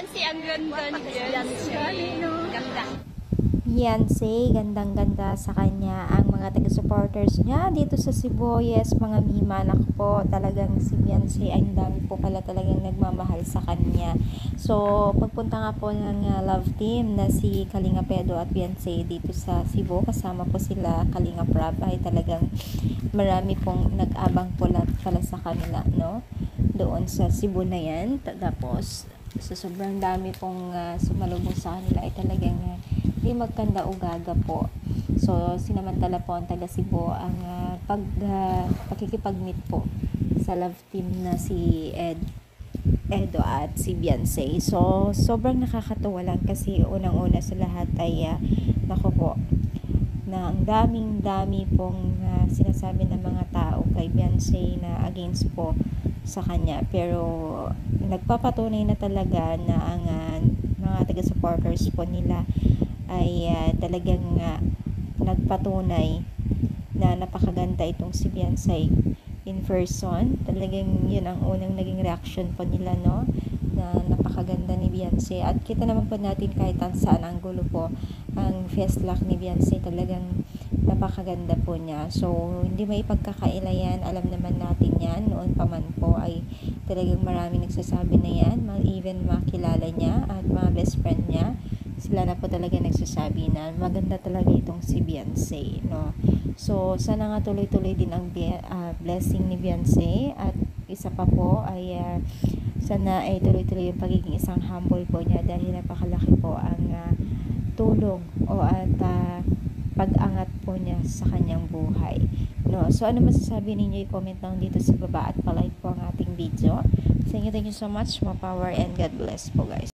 Beyonce, ang ganda ni Beyonce. Ganda. Beyonce, gandang-ganda sa kanya ang mga taga-supporters niya dito sa Cebu. Yes, mga mimanak po, talagang si Beyonce, ang dami po pala talagang nagmamahal sa kanya. So, pagpunta nga po ng love team na si Kalinga Pedro at Beyonce dito sa Cebu, kasama po sila Kalinga Prab, ay talagang marami pong nag-abang po pala sa kanila, no? Doon sa Cebu na yan. Tapos, sa sobrang dami pong sumalubong sa kanila ay talagang di magkanda ugaga po. So, sinamantala po ang taga Cebu ang pakikipag-meet po sa love team na si Edo at si Beyonce. So, sobrang nakakatuwa lang kasi unang-una sa lahat ay naku po, na ang daming-dami pong sinasabi ng mga tao kay Beyonce na against po sa kanya. Pero, nagpapatunay na talaga na ang mga taga-supporters po nila ay talagang nagpatunay na napakaganda itong si Beyonce in person. Talagang yun ang unang naging reaction po nila, no? Na napakaganda ni Beyonce. At kita naman po natin kahit saan ang gulo po ang face lock ni Beyonce, talagang napakaganda po niya. So, hindi may pagkakaila yan. Alam naman natin yan. Noon pa man po ay talagang marami nagsasabi na yan. Even mga kilala niya at mga best friend niya, sila na po talaga nagsasabi na maganda talaga itong si Beyonce, no? So, sana nga tuloy-tuloy din ang blessing ni Beyonce. At isa pa po ay sana ay tuloy-tuloy yung pagiging isang humble po niya, dahil napakalaki po ang tulong o at pag-angat po niya sa kanyang buhay, no? So, ano masasabi ninyo? I-comment lang dito sa baba at palike po ang ating video. Thank you so much. More power and God bless po, guys.